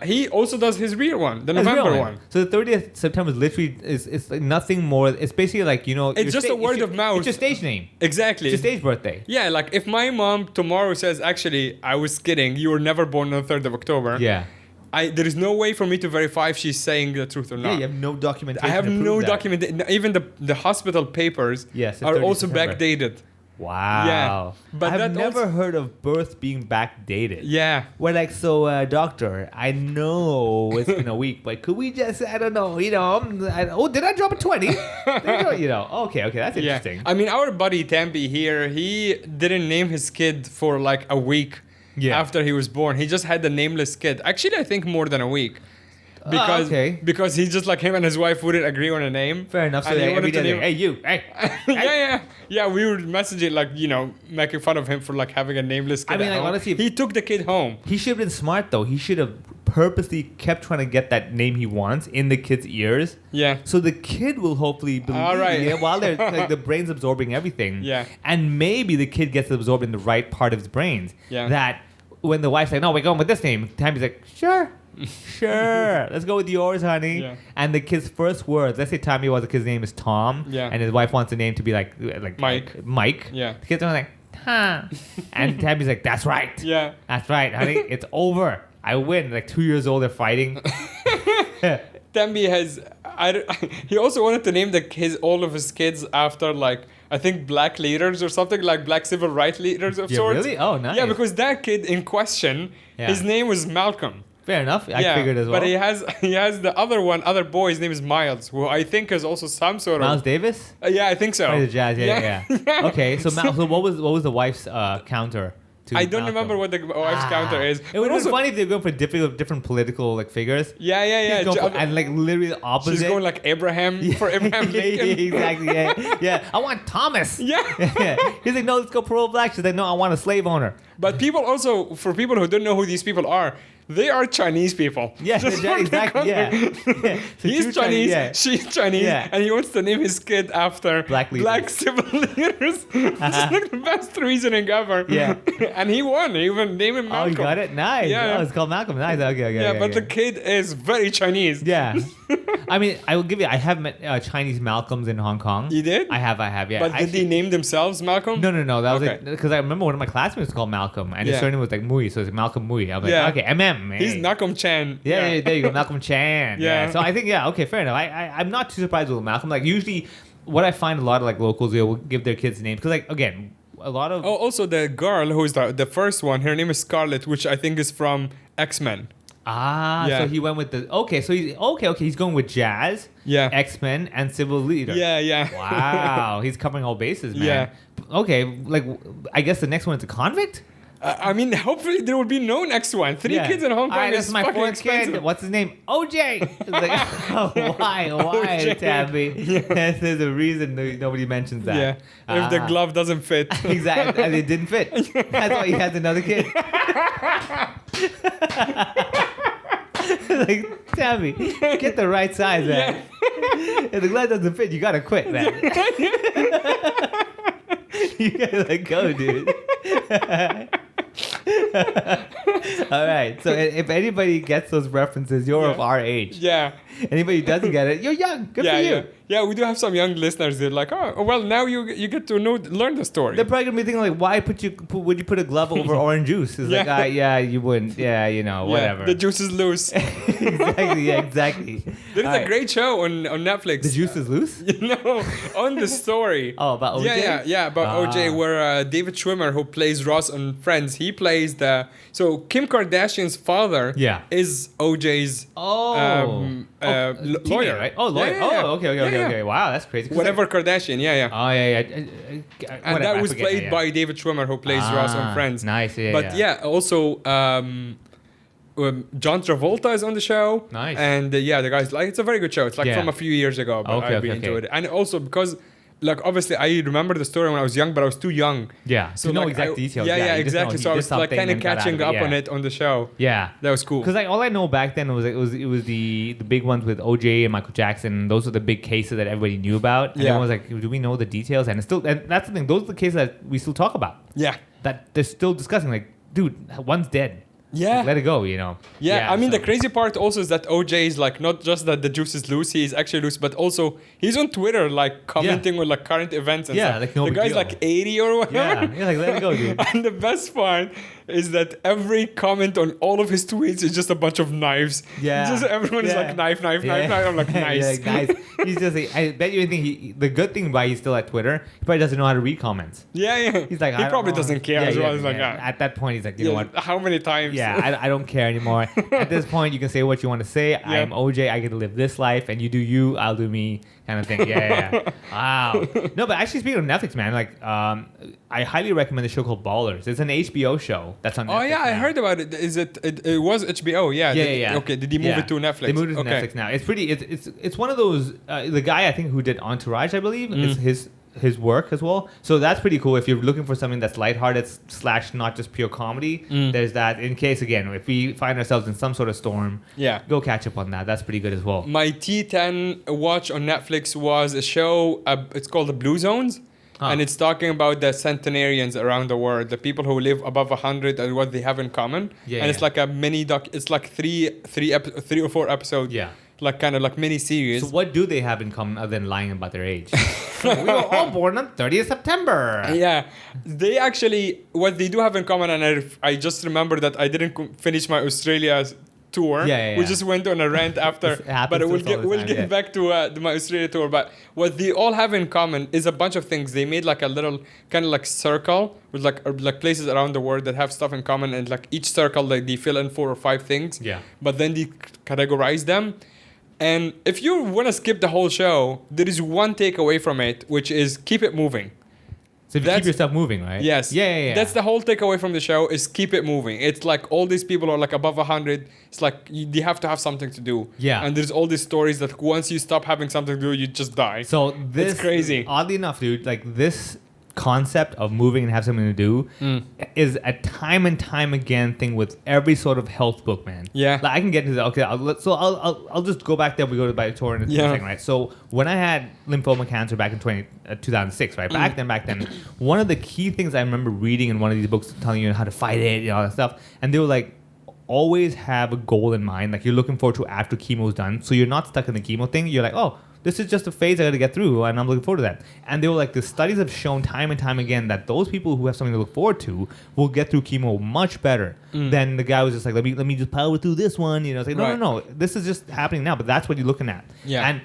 He also does his real one, the His real November one. So the 30th September is literally it's like nothing more. It's basically like It's your just a word of mouth. It's your stage name. Exactly. It's your stage birthday. Yeah, like if my mom tomorrow says, actually, I was kidding, you were never born on the 3rd of October. Yeah. There is no way for me to verify if she's saying the truth or not. Yeah, you have no documentation. I have to prove no that. document. Even the hospital papers Yes, it's are 30 also September. backdated. Wow. Yeah, but I've that never also- heard of births being backdated. Yeah. We're like, so, doctor, I know it's been a week, but could we just, I don't know, did I drop a 20? Okay, that's interesting. Yeah. I mean, our buddy Tambi here, he didn't name his kid for like a week after he was born. He just had the nameless kid. Actually, I think more than a week. Because he just like him and his wife wouldn't agree on a name. Fair enough. So And he every wanted to day, name- hey, you, hey. Yeah. We would message it like, making fun of him for like having a nameless kid. I mean, at like, home. honestly, he took the kid home. He should have been smart, though. He should have purposely kept trying to get that name he wants in the kid's ears. Yeah. So the kid will hopefully believe All right. it while they're like the brain's absorbing everything. Yeah. And maybe the kid gets absorbed in the right part of his brains. Yeah. That when the wife's like, no, we're going with this name, Tammy's like, sure. Let's go with yours, honey. Yeah. And the kid's first words, let's say Tommy was the kid's name is Tom. Yeah. And his wife wants the name to be like Mike. Yeah. The kid's like, huh. And Tammy's like, that's right. Yeah. That's right, honey. It's over. I win. Like 2 years old, they're fighting. Tambi has. He also wanted to name all of his kids after like I think black leaders or something, like black civil rights leaders of Yeah, sorts. really? Oh, nice. Yeah, because that kid in question, Yeah. his name was Malcolm. Fair enough. I figured as well. But he has the other boy. His name is Miles, who I think is also some sort Miles of. Davis? Yeah, I think so. Oh, the Jazz. Yeah. Okay, so so what was the wife's counter? To I don't Malcolm? remember what the wife's counter is. It would But have been funny if they were going for different political like figures. Yeah. He's going for- and like literally the opposite. She's going like Abraham for Abraham Lincoln. exactly. Yeah. I want Thomas. Yeah. He's like, no, let's go pro-black. She's like, no, I want a slave owner. But people also, for people who don't know who these people are, they are Chinese people. Yeah, Just for the exactly. Yeah. country. So He's two Chinese, yeah. she's Chinese, Yeah. and he wants to name his kid after Black leaders. civil leaders. It's like the best reasoning ever. Yeah. And he won. He even named him Oh, Malcolm. you got it? Nice. Yeah. Oh, it's called Malcolm. Nice. Okay. Yeah, but the kid is very Chinese. Yeah. I mean, I will give you, I have met Chinese Malcolms in Hong Kong. You did? I have, yeah. But did they name themselves Malcolm? No. That was Okay. because I remember one of my classmates was called Malcolm, and his Yeah. surname was like Mui, so it's Malcolm Mui. I was like, Yeah. okay, MM. Hey. He's Malcolm Chan. Yeah, there you go, Malcolm Chan. Yeah. So I think, okay, fair enough. I'm not too surprised with Malcolm. Like usually, what I find a lot of like locals they will give their kids names because like again, a lot of Oh, also the girl who is the first one, her name is Scarlett, which I think is from X-Men. Yeah. so he went with the so he's okay. He's going with jazz, Yeah. X-Men, and civil leader. Yeah. Wow, he's covering all bases, man. Yeah. Okay, like I guess the next one is a convict. I mean, hopefully there will be no next one. Three kids in Hong Kong Alright, is this is my fucking fourth expensive. kid. What's his name? OJ. It's like, why, OJ. Tabby? There's a reason nobody mentions that. Yeah. If the glove doesn't fit. Exactly, and it didn't fit. That's why he has another kid. Like, Tabby, get the right size, man. If the glove doesn't fit, you gotta quit, man. You gotta let go, dude. All right. So if anybody gets those references, you're of our age. Yeah. Anybody who doesn't get it, you're young. Good for you. Yeah, we do have some young listeners. They're like, oh, well, now you get to learn the story. They're probably gonna be thinking like, why would you put a glove over orange juice? It's Yeah. like, yeah, you wouldn't. Yeah, whatever. The juice is loose. exactly. There's All a right. great show on Netflix. The juice is loose. No, on the story. Oh, about OJ. Yeah, about OJ, where David Schwimmer, who plays Ross on Friends, he plays so Kim Kardashian's father. Yeah. Is OJ's Teammate, lawyer, right? Oh, lawyer. Yeah. Oh, okay. Wow, that's crazy. 'Cause Whatever Kardashian, yeah. Oh yeah. And Whatever, that I was forget, played yeah. by David Schwimmer, who plays Ross on Friends. Nice, yeah. But also John Travolta is on the show. Nice. And the guys like it's a very good show. It's like Yeah. from a few years ago, but Okay, I really okay. enjoyed it. And also because like obviously I remember the story when I was young, but I was too young. Yeah. So to know like, exact details. Yeah, you just know exactly. he So I did was like something kind of and got out catching of up it, on it on the show. Yeah. That was cool. Because like all I know back then was it was the big ones with OJ and Michael Jackson. Those were the big cases that everybody knew about. And Yeah. everyone was like, do we know the details? And that's the thing. Those are the cases that we still talk about. Yeah. That they're still discussing. Like, dude, one's dead. Yeah. Like, let it go. Yeah, I mean, so- the crazy part also is that OJ is like not just that the juice is loose, he's actually loose, but also he's on Twitter like commenting on like current events and Yeah, stuff. like, no the big guy's deal. like 80 or whatever. Yeah, like let it go, dude. And the best part is that every comment on all of his tweets is just a bunch of knives. Yeah. Just everyone is like knife. I'm like, nice. You're like, nice. He's just like, I bet you think the good thing why he's still at Twitter, he probably doesn't know how to read comments. Yeah. He's like, he probably doesn't care as well. He's like, at that point, he's like, you know what? How many times? Yeah, I don't care anymore. At this point, you can say what you want to say. I am OJ. I get to live this life, and you do you, I'll do me, kind of thing. Yeah. Wow. No, but actually, speaking of Netflix, man, like, I highly recommend the show called Ballers. It's an HBO show that's on Netflix. Oh yeah, I heard about it. Is it? It was HBO. Yeah. Okay. Did he move it to Netflix? They moved it to Netflix now. It's pretty. It's one of those. The guy I think who did Entourage, I believe, is his work as well. So that's pretty cool. If you're looking for something that's lighthearted / not just pure comedy, there's that. In case again, if we find ourselves in some sort of storm, go catch up on that. That's pretty good as well. My T10 watch on Netflix was a show. It's called The Blue Zones. And it's talking about the centenarians around the world, the people who live above 100 and what they have in common. It's like a mini doc. It's like three or four episodes. Yeah. Like kind of like mini series. So what do they have in common other than lying about their age? We were all born on 30th September. Yeah. They actually, what they do have in common, and I just remember that I didn't finish my Australia tour. We just went on a rant after, but we'll get back to my Australia tour. But what they all have in common is a bunch of things. They made like a little kind of like circle with like places around the world that have stuff in common, and like each circle like they fill in 4 or 5 things. But then they categorize them. And if you want to skip the whole show, there is one takeaway from it, which is keep it moving. So if you keep yourself moving, right? Yes. Yeah. That's the whole takeaway from the show is keep it moving. It's like all these people are like above 100. It's like they have to have something to do. Yeah. And there's all these stories that once you stop having something to do, you just die. So this it's crazy. Oddly enough, dude, like this concept of moving and have something to do is a time and time again thing with every sort of health book, man. Yeah. Like I can get into that. Okay, I'll just go back there. We go to by tour and everything, right? So when I had lymphoma cancer back in 2006, right? Back then, one of the key things I remember reading in one of these books telling you how to fight it, all that stuff, and they were like, always have a goal in mind, like you're looking forward to after chemo's done, so you're not stuck in the chemo thing. You're like, oh, this is just a phase I got to get through, and I'm looking forward to that. And they were like, the studies have shown time and time again that those people who have something to look forward to will get through chemo much better than the guy who was just like, let me just power through this one. You know, it's like, no, this is just happening now. But that's what you're looking at. Yeah. And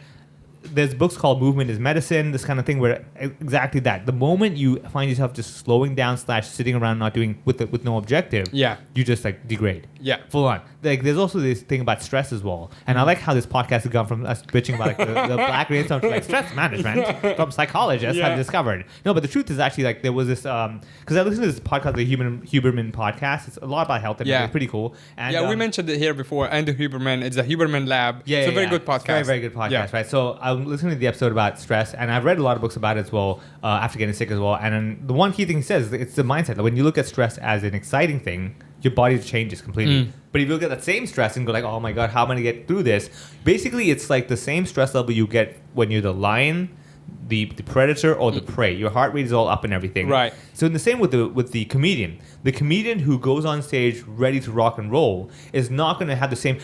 there's books called Movement is Medicine, this kind of thing, where exactly that. The moment you find yourself just slowing down / sitting around not doing with no objective, you just like degrade. Yeah. Full on. Like there's also this thing about stress as well. And I like how this podcast has gone from us bitching about like the black rainstorm to like stress management from psychologists have discovered. No, but the truth is actually like there was this because I listened to this podcast, the Huberman podcast. It's a lot about health and it's pretty cool. And we mentioned it here before. Andrew Huberman, it's a Huberman Lab. It's a very good podcast. Very, very good podcast, right? So I'm listening to the episode about stress, and I've read a lot of books about it as well after getting sick as well. And then the one key thing he says is it's the mindset. Like when you look at stress as an exciting thing, your body changes completely. But if you look at that same stress and go like, oh my God, how am I going to get through this? Basically, it's like the same stress level you get when you're the lion, the predator, or the prey. Your heart rate is all up and everything. Right. So in the same with the comedian. The comedian who goes on stage ready to rock and roll is not going to have the same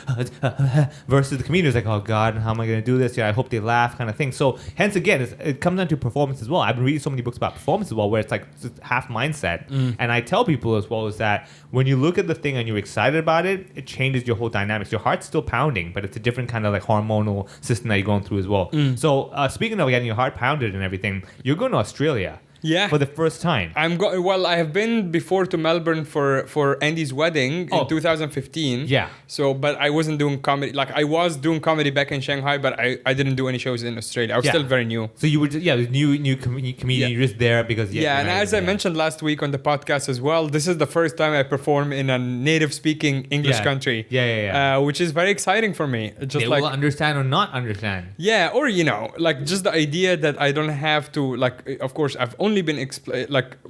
versus the comedian who's like, oh God, how am I going to do this? Yeah, I hope they laugh kind of thing. So hence again, it comes down to performance as well. I've been reading so many books about performance as well, where it's like it's half mindset. And I tell people as well is that when you look at the thing and you're excited about it, it changes your whole dynamics. Your heart's still pounding, but it's a different kind of like hormonal system that you're going through as well. So speaking of getting your heart pounded and everything, you're going to Australia. Yeah. For the first time. I have been before to Melbourne for Andy's wedding in 2015. Yeah. So, but I wasn't doing comedy. Like I was doing comedy back in Shanghai, but I didn't do any shows in Australia. I was still very new. So you were just, new comedian. You're just there because and as I mentioned last week on the podcast as well, this is the first time I perform in a native speaking English country. Which is very exciting for me. Just they like will understand or not understand. Yeah, or like just the idea that I don't have to like. Of course, I've only been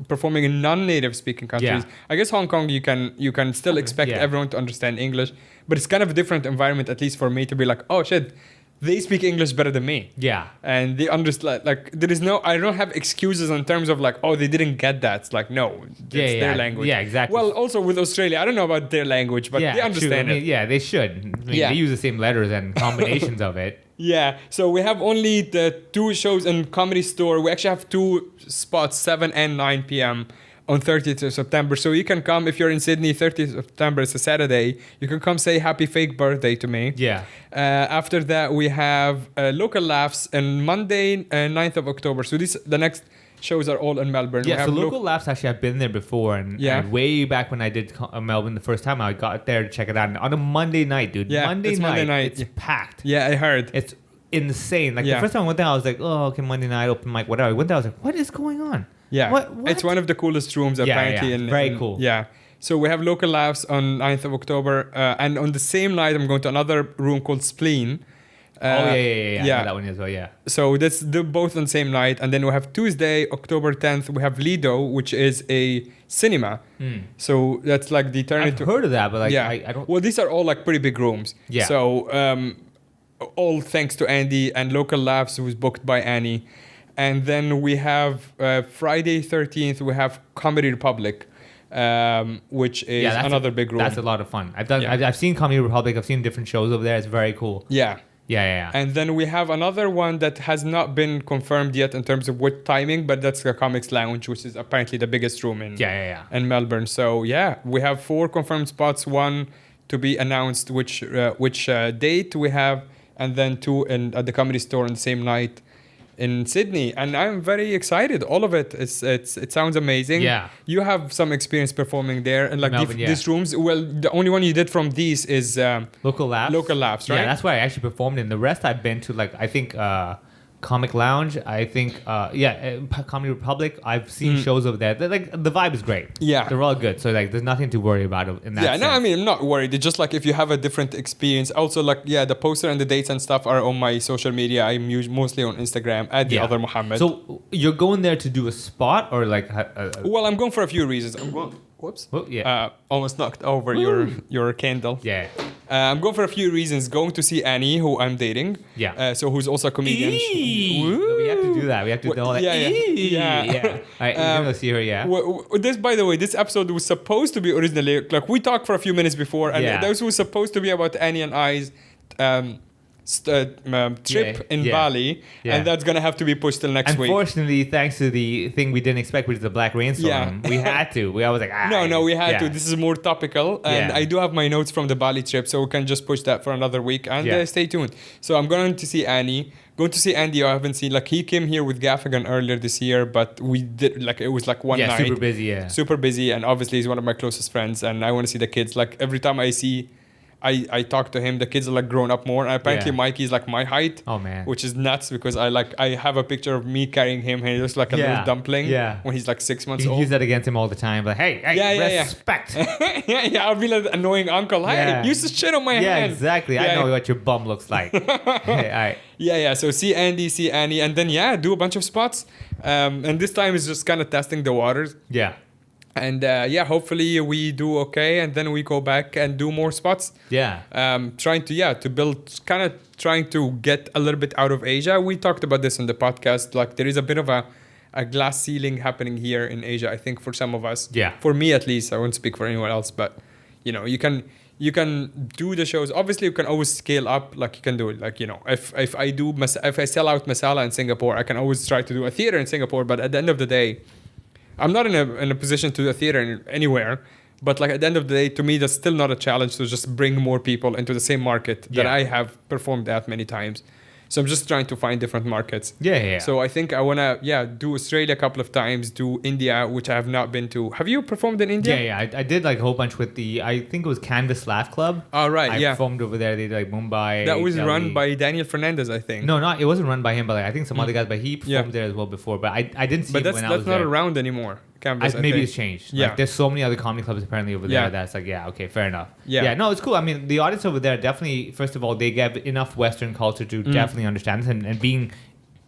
performing in non-native speaking countries. I guess Hong Kong you can still expect everyone to understand English, but it's kind of a different environment, at least for me, to be like, oh shit, they speak English better than me. Yeah. And they understand, like there is no, I don't have excuses in terms of like, oh, they didn't get that. It's like, no, it's their language. Yeah, exactly. Well, also with Australia, I don't know about their language, but they understand it. Yeah, they should. They use the same letters and combinations of it. Yeah, so we have only the 2 shows in Comedy Store. We actually have 2 spots, 7 and 9 p.m. on 30th of September. So you can come if you're in Sydney. 30th of September is a Saturday. You can come say happy fake birthday to me. Yeah. After that, we have local laughs on Monday, 9th of October. So the next shows are all in Melbourne. We Yeah, have so local laughs, actually, I've been there before. And way back when I did Melbourne the first time, I got there to check it out. And on a Monday night, dude. Yeah, Monday night. It's packed. Yeah, I heard. It's insane. Like, the first time I went there, I was like, oh, okay, Monday night, open mic, whatever. I went there, I was like, what is going on? Yeah. What? It's one of the coolest rooms, apparently. Yeah. Very cool. Yeah. So we have local laughs on 9th of October. And on the same night, I'm going to another room called Spleen. I know that one as well, yeah. So they're both on the same night. And then we have Tuesday, October 10th, we have Lido, which is a cinema. So that's like the I've heard of that, but like, I don't... Well, these are all like pretty big rooms. Yeah. So all thanks to Andy and Local Laughs, who was booked by Annie. And then we have Friday 13th, we have Comedy Republic, which is another big room. That's a lot of fun. I've seen Comedy Republic. I've seen different shows over there. It's very cool. Yeah. Yeah. And then we have another one that has not been confirmed yet in terms of what timing, but that's the Comics Lounge, which is apparently the biggest room in Melbourne. So we have 4 confirmed spots, 1 to be announced which date we have, and then 2 at the Comedy Store on the same night in Sydney. And I'm very excited. All of it, it sounds amazing. Yeah. You have some experience performing there, and like Melbourne, these rooms. Well, the only one you did from these is Local Laughs. Local Laughs, right? Yeah, that's where I actually performed in. The rest I've been to, like, I think Comic Lounge. I think Comedy Republic. I've seen shows over there. Like, the vibe is great. Yeah, they're all good. So like, there's nothing to worry about in that. Yeah, no, I mean, I'm not worried. It's just like if you have a different experience. Also, like, the poster and the dates and stuff are on my social media. I'm mostly on Instagram at the other Muhammad. So you're going there to do a spot or like? Well, I'm going for a few reasons. I'm going. Whoops. Oh, yeah. Almost knocked over your candle. Yeah. I'm going for a few reasons. Going to see Annie, who I'm dating. Yeah. So who's also a comedian. We have to do that. We have to do all that. Yeah. All right, you're going to see her, This, by the way, this episode was supposed to be originally, like, we talked for a few minutes before, and this was supposed to be about Annie and I's trip in Bali, and that's gonna have to be pushed till next week. Unfortunately, thanks to the thing we didn't expect, which is the black rainstorm, we had to. I was like, no, we had to. This is more topical, and I do have my notes from the Bali trip, so we can just push that for another week. And stay tuned. So I'm going to see Annie. Going to see Andy, I haven't seen. Like, he came here with Gaffigan earlier this year, but we did, like, it was like one night. Super busy, and obviously he's one of my closest friends, and I want to see the kids. Like, every time I talk to him, the kids are like grown up more. And apparently Mikey's like my height. Oh man. Which is nuts because I have a picture of me carrying him and he looks like a little dumpling when he's like 6 months old. You use that against him all the time. Like, hey, respect. I'll be like an annoying uncle. Hey, use the shit on my hand. Yeah, exactly. I know what your bum looks like. Hey, all right. Yeah. So see Andy, see Annie, and then do a bunch of spots. And this time is just kind of testing the waters. Yeah. And hopefully we do okay, and then we go back and do more spots. Yeah. Trying to build, kind of trying to get a little bit out of Asia. We talked about this in the podcast. Like, there is a bit of a glass ceiling happening here in Asia, I think, for some of us. Yeah. For me, at least. I won't speak for anyone else, but you can do the shows. Obviously, you can always scale up. Like, you can do it. Like, if I sell out Masala in Singapore, I can always try to do a theater in Singapore. But at the end of the day, I'm not in a position to do a theater anywhere, but like at the end of the day, to me, that's still not a challenge to just bring more people into the same market that I have performed at many times. So I'm just trying to find different markets. Yeah. So I think I want to, do Australia a couple of times, do India, which I have not been to. Have you performed in India? Yeah. I did like a whole bunch with I think it was Canvas Laugh Club. Oh, right, I performed over there. They did like Mumbai. That was Delhi. run by Daniel Fernandez, I think. No, it wasn't run by him, but like, I think some other guys, but he performed there as well before. But I didn't see him when I was there. But that's not around anymore. Canvas, maybe it's changed. Yeah. Like, there's so many other comedy clubs apparently over there that's like, okay, fair enough. Yeah. No, it's cool. I mean, the audience over there definitely, first of all, they get enough Western culture to definitely understand this, and being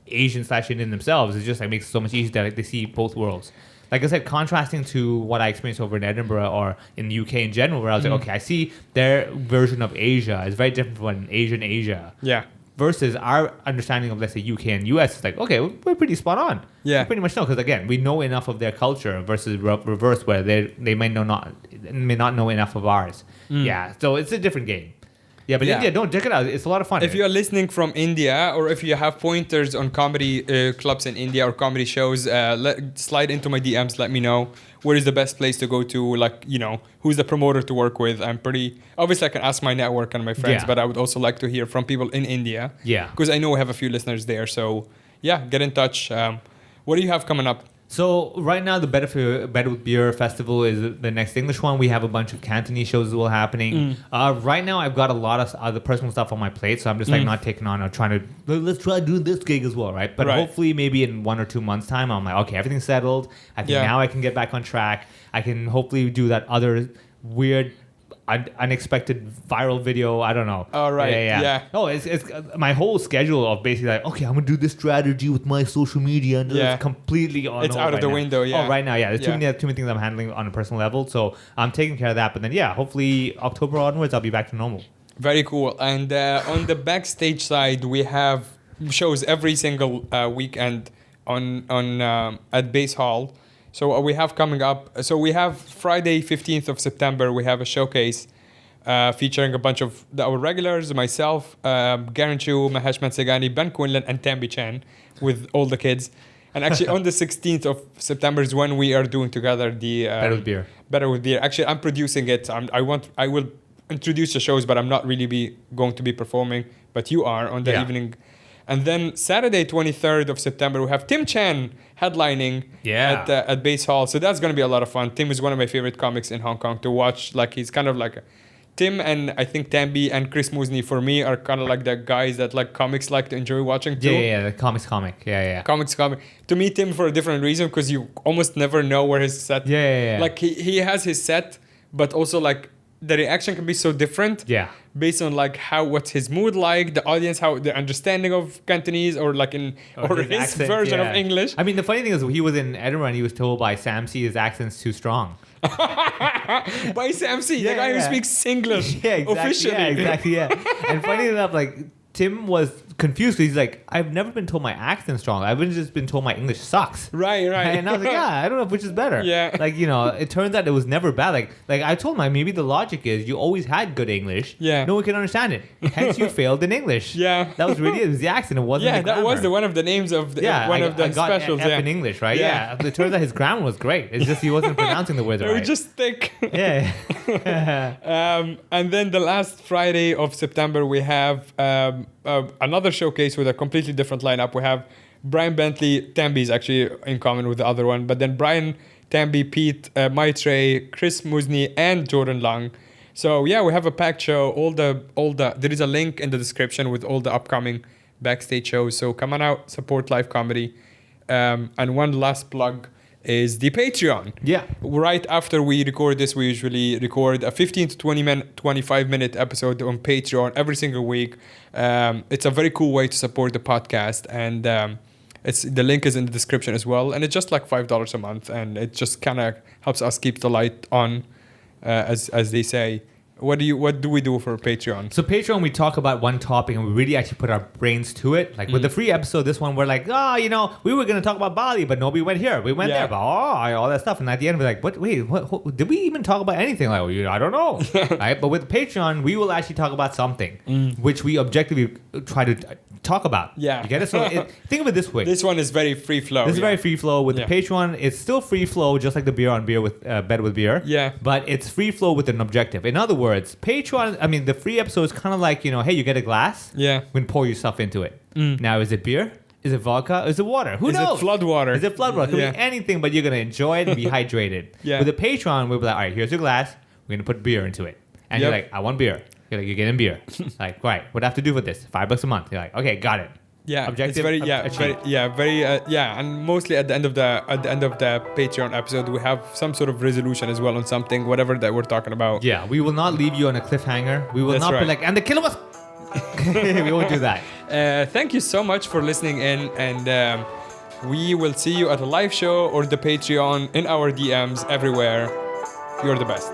Asian/Indian themselves, it just like makes it so much easier that like, they see both worlds. Like I said, contrasting to what I experienced over in Edinburgh or in the UK in general, where I was like, okay, I see their version of Asia is very different from Asia. Yeah. Versus our understanding of, let's say, UK and US, it's like, okay, we're pretty spot on. Yeah. We pretty much know, because again, we know enough of their culture versus reverse, where they may not know enough of ours. Yeah, so it's a different game. Yeah, but India, don't check it out. It's a lot of fun. If you're listening from India, or if you have pointers on comedy clubs in India or comedy shows, slide into my DMs. Let me know where is the best place to go to. Like, who's the promoter to work with. I'm pretty obviously I can ask my network and my friends, but I would also like to hear from people in India. Yeah, because I know we have a few listeners there. So yeah, get in touch. What do you have coming up? So right now, the Better with Beer Festival is the next English one. We have a bunch of Cantonese shows as well happening. Right now, I've got a lot of other personal stuff on my plate, so I'm just like not taking on or trying to, let's try doing this gig as well, right? But hopefully maybe in 1 or 2 months' time, I'm like, okay, everything's settled. I think now I can get back on track. I can hopefully do that other weird, unexpected viral video. I don't know. Oh, right. Yeah. No, it's my whole schedule of basically like, okay, I'm gonna do this strategy with my social media, and it's completely on. It's out of the window. Yeah. Oh, right now, there's too many things I'm handling on a personal level, so I'm taking care of that. But then, hopefully October onwards, I'll be back to normal. Very cool. And on the backstage side, we have shows every single weekend on at Base Hall. So we have coming up. So we have Friday, 15th of September. We have a showcase featuring a bunch of our regulars, myself, Garen Chu, Mahesh Mansegani, Ben Quinlan, and Tambi Chen, with all the kids. And actually, on the 16th of September is when we are doing together the Better with Beer. Better with Beer. Actually, I'm producing it. I will introduce the shows, but I'm not really going to be performing. But you are on the evening. And then Saturday, 23rd of September, we have Tim Chan headlining at Base Hall. So that's going to be a lot of fun. Tim is one of my favorite comics in Hong Kong to watch. Like, he's kind of like Tim, and I think Tambi and Chris Musni for me are kind of like the guys that like comics like to enjoy watching too. Yeah, the comics comic. Yeah. Comics comic. To me, Tim for a different reason, because you almost never know where his set. Yeah. Like he has his set, but also like the reaction can be so different. Yeah. Based on like what's his mood like, the audience, how the understanding of Cantonese, or like or his accent, version of English. I mean, the funny thing is, he was in Edinburgh and he was told by Sam C his accent's too strong. By Sam C, the guy who speaks English officially. Yeah, exactly. And funny enough, like Tim was confused because he's like, I've never been told my accent's strong. I've just been told my English sucks. Right. And I was like, I don't know which is better. Yeah. Like, it turns out it was never bad. Like I told him, maybe the logic is you always had good English. Yeah. No one can understand it. Hence you failed in English. Yeah. That was really it. It was the accent. It wasn't the grammar. That was one of the names of one of the I got specials. F in English, right? Yeah. It turns out his grammar was great. It's just he wasn't pronouncing the words right. They were just thick. Yeah. And then the last Friday of September, we have another showcase with a completely different lineup. We have Brian Bentley. Tambi is actually in common with the other one, but then Brian, Tambi, Pete, Maitrey, Chris Musni, and Jordan Lang. So we have a packed show. All the there is a link in the description with all the upcoming backstage shows. So come on out, support live comedy. And one last plug is the Patreon. Yeah. Right after we record this, we usually record a 15 to 25-minute episode on Patreon every single week. It's a very cool way to support the podcast, and the link is in the description as well. And it's just like $5 a month, and it just kind of helps us keep the light on, as they say. What do we do for Patreon? So Patreon, we talk about one topic and we really actually put our brains to it. Like with the free episode, this one, we're like, we were going to talk about Bali, but no, we went here. We went there, but all that stuff. And at the end, we're like, what did we even talk about anything? Like, I don't know. Right? But with Patreon, we will actually talk about something, which we objectively try to talk about. Yeah. You get it? So think of it this way. This one is very free flow. This is very free flow. With the Patreon, it's still free flow, just like the beer on beer with Better with Beer. Yeah. But it's free flow with an objective. In other words, Patreon, the free episode is kind of like, hey, you get a glass. Yeah. We can pour your stuff into it. Now, is it beer? Is it vodka? Is it water? Who knows? Is it flood water? Is it flood water? It could be anything, but you're going to enjoy it and be hydrated. Yeah. With the Patreon, we'll be like, all right, here's your glass. We're going to put beer into it. And you're like, I want beer. You're like, you're getting beer. Like, right, what do I have to do for this? $5 a month. You're like, okay, got it. Yeah, objective. It's very, and mostly at the end of the Patreon episode, we have some sort of resolution as well on something, whatever that we're talking about. Yeah, we will not leave you on a cliffhanger. We will not be like, and the killer was. We won't do that. Thank you so much for listening in, and we will see you at a live show or the Patreon, in our DMs, everywhere. You're the best.